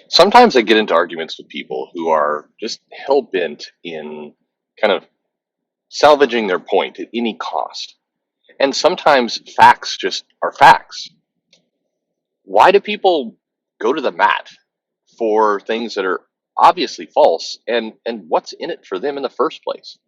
Sometimes I get into arguments with people who are just hell bent in kind of salvaging their point at any cost. And sometimes facts just are facts. Why do people go to the mat for things that are obviously false, and what's in it for them in the first place?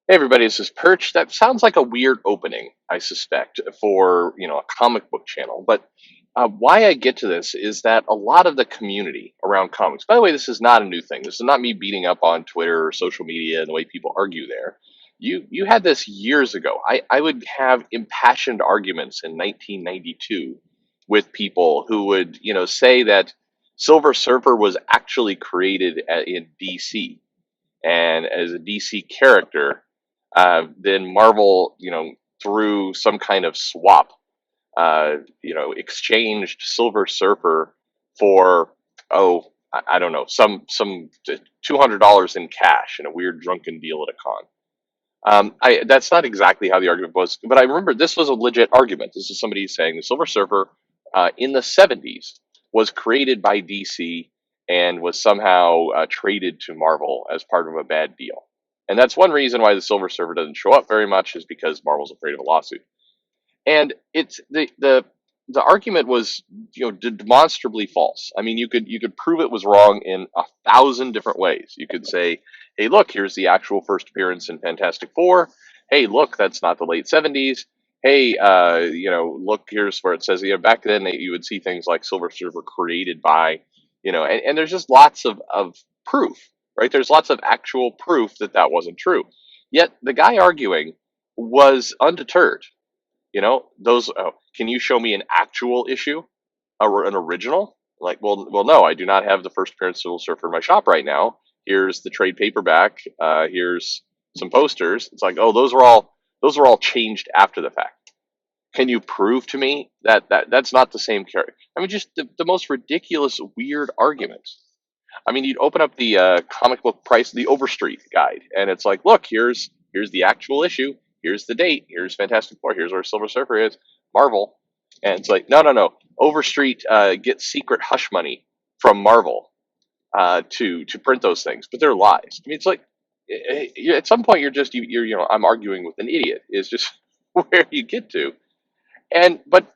Hey everybody, this is Perch. That sounds like a weird opening, I suspect, for a comic book channel. But why I get to this is that a lot of the community around comics. By the way, this is not a new thing. This is not me beating up on Twitter or social media and the way people argue there. You had this years ago. I would have impassioned arguments in 1992 with people who would say that Silver Surfer was actually created in DC and as a DC character, then Marvel, through some kind of swap, exchanged Silver Surfer for I don't know, some $200 in cash in a weird drunken deal at a con. That's not exactly how the argument was, but I remember this was a legit argument. This is somebody saying the Silver Surfer in the 70s was created by DC and was somehow traded to Marvel as part of a bad deal. And that's one reason why the Silver Surfer doesn't show up very much is because Marvel's afraid of a lawsuit. And it's the argument was demonstrably false. I mean, you could prove it was wrong in 1,000 different ways. You could say, hey, look, here's the actual first appearance in Fantastic Four. Hey, look, that's not the late 70s. Hey, look, here's where it says, back then you would see things like Silver Surfer created by, and there's just lots of proof, right? There's lots of actual proof that that wasn't true. Yet the guy arguing was undeterred. Those. Oh, can you show me an actual issue or an original? Like, well, no, I do not have the first appearance of Silver Surfer in my shop right now. Here's the trade paperback. Here's some posters. It's like, oh, those were all changed after the fact. Can you prove to me that's not the same character? I mean, just the most ridiculous, weird arguments. I mean, you'd open up the comic book price, the Overstreet guide, and it's like, look, here's the actual issue. Here's the date. Here's Fantastic Four. Here's where Silver Surfer is. Marvel, and it's like, no, no, no. Overstreet gets secret hush money from Marvel to print those things, but they're lies. I mean, it's like at some point you're I'm arguing with an idiot. Is just where you get to, and but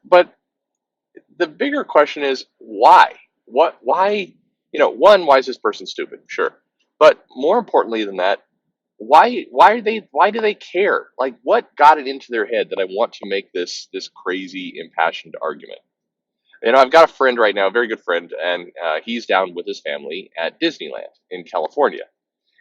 the bigger question is why? Why? One, why is this person stupid? Sure. But more importantly than that, why do they care? Like what got it into their head that I want to make this crazy impassioned argument? I've got a friend right now, a very good friend, and he's down with his family at Disneyland in California,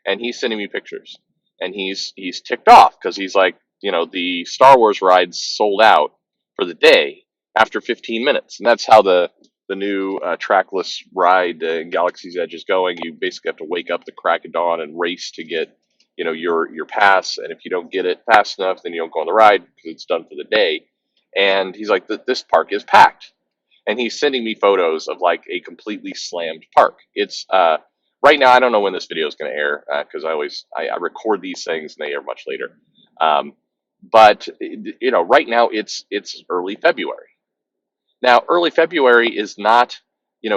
and he's sending me pictures, and he's ticked off because he's like, the Star Wars ride's sold out for the day after 15 minutes, and that's how the new trackless ride Galaxy's Edge is going. You basically have to wake up the crack of dawn and race to get your pass, and if you don't get it fast enough, then you don't go on the ride because it's done for the day. And he's like, this park is packed, and he's sending me photos of like a completely slammed park. It's right now. I don't know when this video is going to air because I record these things and they air much later. But right now it's early February. Now, early February is not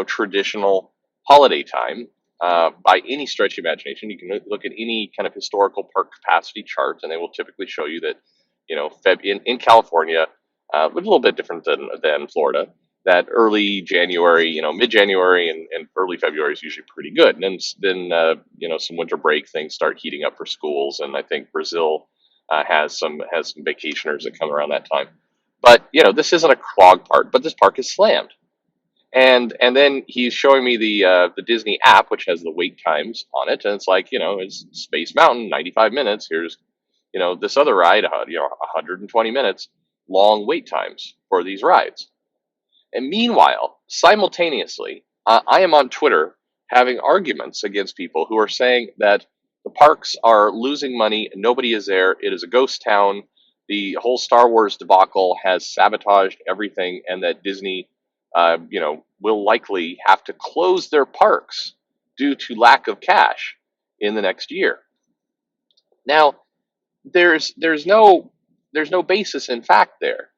traditional holiday time by any stretch of imagination. You can look at any kind of historical park capacity chart, and they will typically show you that in California, a little bit different than Florida, that early January, mid January and early February is usually pretty good. And then some winter break things start heating up for schools, and I think Brazil has some vacationers that come around that time. But this isn't a clog park, but this park is slammed. And then he's showing me the Disney app, which has the wait times on it, and it's like it's Space Mountain, 95 minutes. Here's this other ride, 120 minutes, long wait times for these rides. And meanwhile, simultaneously, I am on Twitter having arguments against people who are saying that the parks are losing money, nobody is there, it is a ghost town. the whole Star Wars debacle has sabotaged everything, and that Disney, will likely have to close their parks due to lack of cash in the next year. Now, there's no basis in fact there.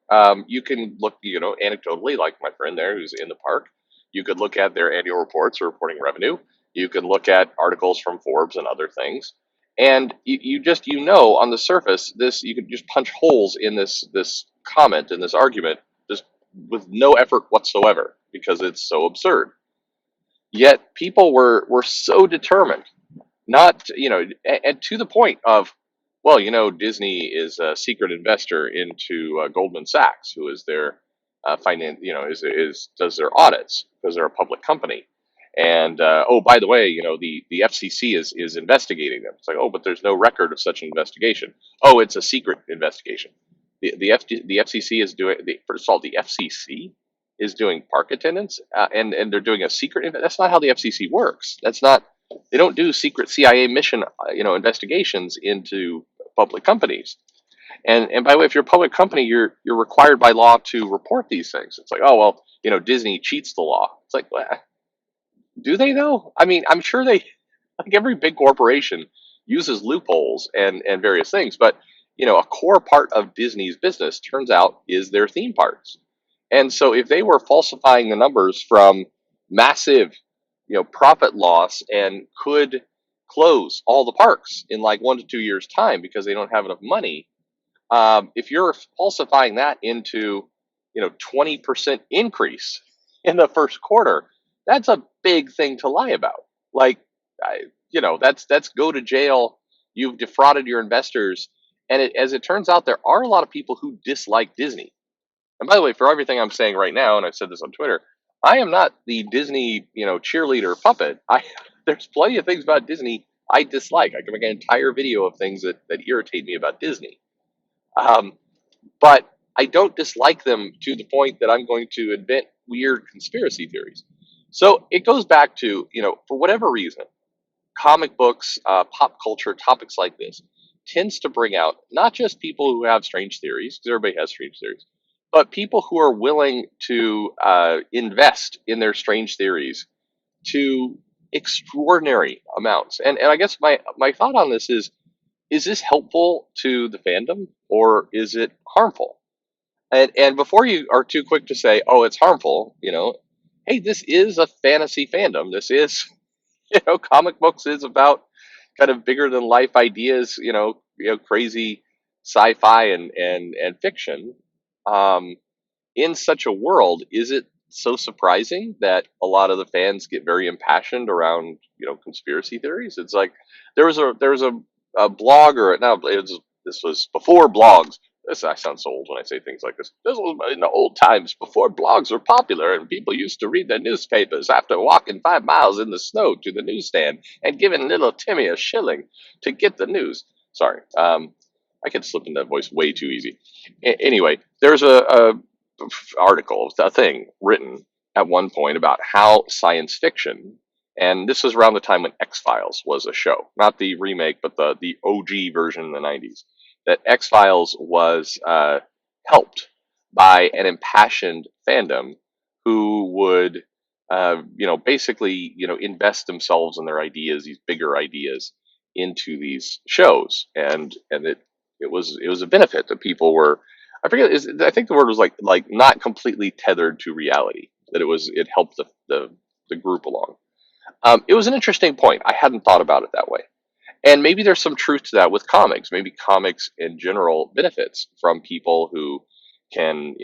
You can look, anecdotally, like my friend there who's in the park. You could look at their annual reports or reporting revenue. You could look at articles from Forbes and other things, and you just on the surface this you could just punch holes in this comment in this argument just with no effort whatsoever because it's so absurd. Yet people were so determined not and to the point of, well, Disney is a secret investor into Goldman Sachs, who is their finance, is does their audits because they're a public company. And oh, by the way, the FCC is investigating them. It's like, oh, but there's no record of such an investigation. Oh, it's a secret investigation. The FCC is doing first of all, the FCC is doing park attendance, and they're doing a secret. That's not how the FCC works. That's not. They don't do secret CIA mission, investigations into public companies. And by the way, if you're a public company, you're required by law to report these things. It's like, oh well, Disney cheats the law. It's like, well, do they though? I mean, I'm sure they, like every big corporation, uses loopholes and various things. But a core part of Disney's business turns out is their theme parks. And so if they were falsifying the numbers from massive, profit loss and could close all the parks in like 1 to 2 years time because they don't have enough money, if you're falsifying that into 20% increase in the first quarter, that's a big thing to lie about. Like, that's go to jail. You've defrauded your investors, and as it turns out, there are a lot of people who dislike Disney. And by the way, for everything I'm saying right now, and I've said this on Twitter, I am not the Disney, cheerleader puppet. There's plenty of things about Disney I dislike. I can make an entire video of things that irritate me about Disney. Um, but I don't dislike them to the point that I'm going to invent weird conspiracy theories. So it goes back to, for whatever reason, comic books, pop culture, topics like this tends to bring out not just people who have strange theories, because everybody has strange theories, but people who are willing to invest in their strange theories to extraordinary amounts. And I guess my thought on this is this helpful to the fandom or is it harmful? And before you are too quick to say, oh, it's harmful, hey, this is a fantasy fandom. This is, comic books is about kind of bigger than life ideas, crazy sci-fi and fiction. Um, in such a world, is it so surprising that a lot of the fans get very impassioned around, conspiracy theories? It's like there was a blog, or no, this was before blogs. I sound so old when I say things like this. This was in the old times before blogs were popular, and people used to read their newspapers after walking 5 miles in the snow to the newsstand and giving little Timmy a shilling to get the news. Sorry, I can slip into that voice way too easy. Anyway, there's a article, a thing written at one point about how science fiction, and this was around the time when X Files was a show, not the remake, but the OG version in the '90s. That X Files was helped by an impassioned fandom who would, basically, invest themselves in their ideas, these bigger ideas, into these shows, and it was a benefit that people were. I forget. I think the word was like not completely tethered to reality. That it helped the group along. It was an interesting point. I hadn't thought about it that way. And maybe there's some truth to that with comics. Maybe comics in general benefits from people who can,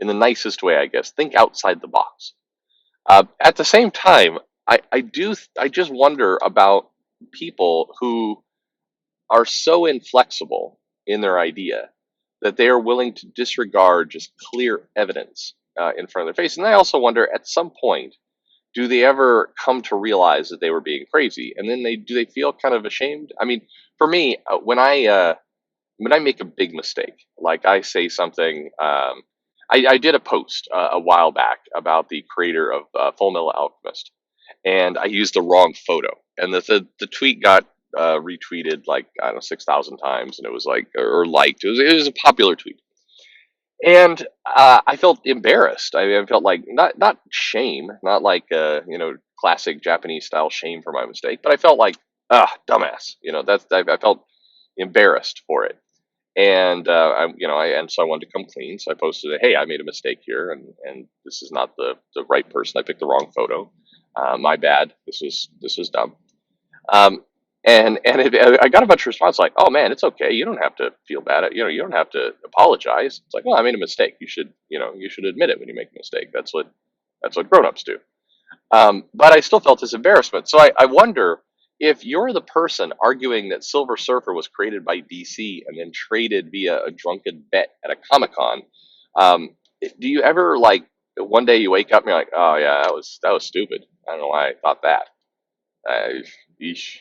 in the nicest way, I guess, think outside the box. At the same time, I just wonder about people who are so inflexible in their idea that they are willing to disregard just clear evidence in front of their face. And I also wonder, at some point, do they ever come to realize that they were being crazy, and then do they feel kind of ashamed? I mean, for me, when I make a big mistake, like I say something, I did a post a while back about the creator of Full Metal Alchemist, and I used the wrong photo, and the tweet got retweeted like I don't know 6,000 times, and it was like or liked. It was a popular tweet, and I felt embarrassed. I mean, I felt like not shame, not like classic Japanese style shame for my mistake, but I felt like dumbass. I felt embarrassed for it, and so I wanted to come clean. So I posted, "Hey, I made a mistake here, and this is not the right person. I picked the wrong photo. My bad. This was dumb." Um, I got a bunch of response like, "Oh man, it's okay. You don't have to feel bad. You don't have to apologize." It's like, "Well, I made a mistake. You should admit it when you make a mistake. That's what grown-ups do." But I still felt this embarrassment. So I wonder if you're the person arguing that Silver Surfer was created by DC and then traded via a drunken bet at a Comic Con. Um, do you ever like one day you wake up and you're like, "Oh yeah, that was stupid. I don't know why I thought that." Uh, Yeesh.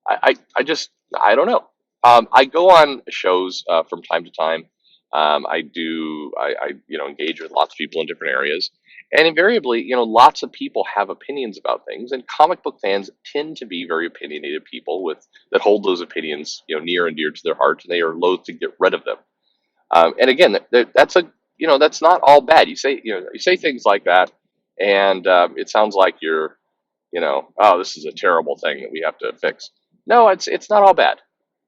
I just I don't know. I go on shows from time to time. I engage with lots of people in different areas, and invariably, lots of people have opinions about things, and comic book fans tend to be very opinionated people with that hold those opinions near and dear to their heart, and they are loath to get rid of them. And again, that's not all bad. You say things like that, and it sounds like you're oh, this is a terrible thing that we have to fix. No, it's not all bad.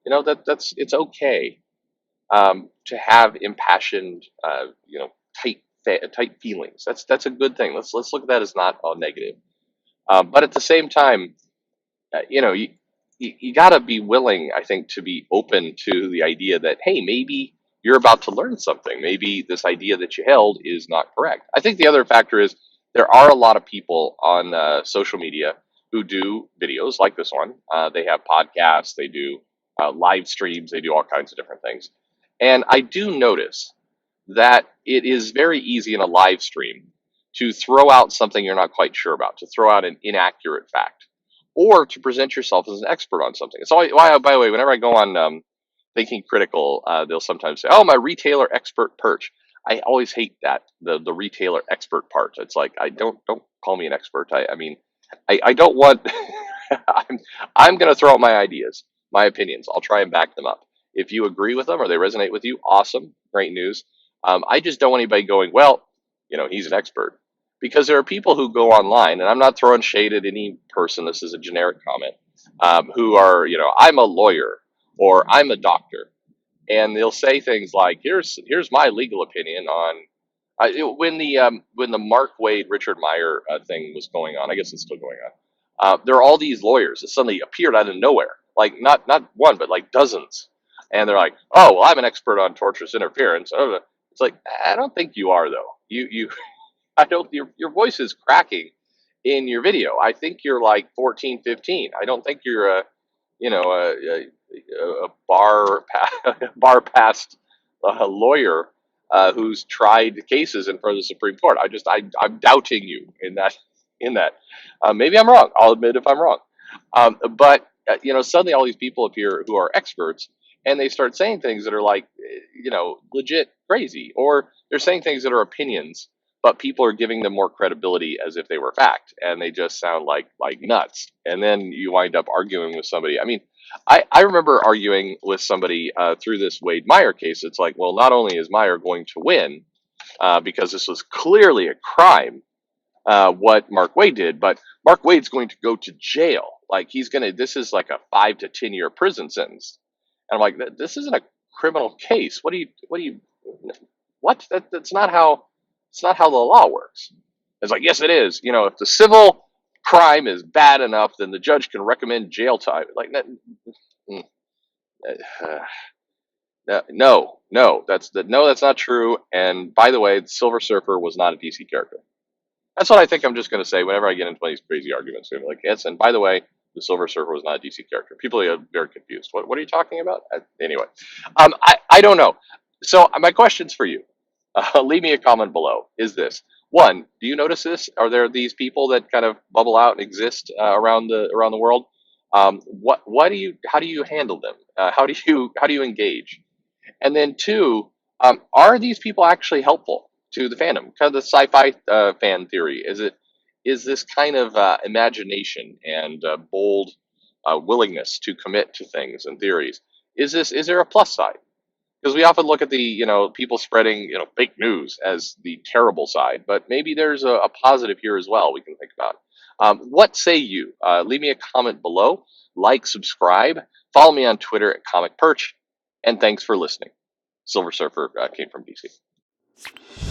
It's okay to have impassioned, tight feelings. That's a good thing. Let's look at that as not all negative. But at the same time, you got to be willing, I think, to be open to the idea that hey, maybe you're about to learn something. Maybe this idea that you held is not correct. I think the other factor is there are a lot of people on social media who do videos like this one. They have podcasts, they do live streams, they do all kinds of different things. And I do notice that it is very easy in a live stream to throw out something you're not quite sure about, to throw out an inaccurate fact, or to present yourself as an expert on something. It's always why, by the way, whenever I go on Thinking Critical, they'll sometimes say, "Oh, my retailer expert Perch." I always hate that the retailer expert part. It's like I don't call me an expert. I mean, I don't want. I'm going to throw out my ideas, my opinions. I'll try and back them up. If you agree with them or they resonate with you, awesome, great news. I just don't want anybody going, well, he's an expert. Because there are people who go online, and I'm not throwing shade at any person, this is a generic comment, who are, I'm a lawyer or I'm a doctor. And they'll say things like, here's my legal opinion on when the Mark Wade Richard Meyer thing was going on. I guess it's still going on. There are all these lawyers that suddenly appeared out of nowhere, like not one, but like dozens, and they're like, "Oh, well, I'm an expert on tortious interference." It's like I don't think you are though. I don't. Your voice is cracking in your video. I think you're like 14, 15. I don't think you're a bar passed lawyer who's tried cases in front of the Supreme Court. I'm doubting you in that. Maybe I'm wrong. I'll admit if I'm wrong. But suddenly all these people appear who are experts, and they start saying things that are like, legit crazy, or they're saying things that are opinions, but people are giving them more credibility as if they were fact, and they just sound like nuts. And then you wind up arguing with somebody. I mean, I remember arguing with somebody through this Wade Meyer case. It's like, well, not only is Meyer going to win because this was clearly a crime, what Mark Wade did, but Mark Wade's going to go to jail. Like this is like a 5 to 10 year prison sentence. And I'm like, this isn't a criminal case. That's not how, it's not how the law works. It's like, yes, it is. If the civil crime is bad enough, then the judge can recommend jail time. Like, mm, no, that's not true. And by the way, the Silver Surfer was not a DC character. That's what I think I'm just going to say whenever I get into these crazy arguments. I'm like, yes, and by the way, the Silver Surfer was not a DC character. People are very confused. What are you talking about? Anyway, I don't know. So my questions for you, leave me a comment below. Is this one? Do you notice this? Are there these people that kind of bubble out and exist around the world? How do you handle them? How do you engage? And then two, are these people actually helpful to the fandom? Kind of the sci-fi fan theory. Is this kind of imagination and bold willingness to commit to things and theories. Is there a plus side? Because we often look at the people spreading fake news as the terrible side, but maybe there's a positive here as well we can think about. What say you? Leave me a comment below, like, subscribe, follow me on Twitter at Comic Perch, and thanks for listening. Silver Surfer came from DC.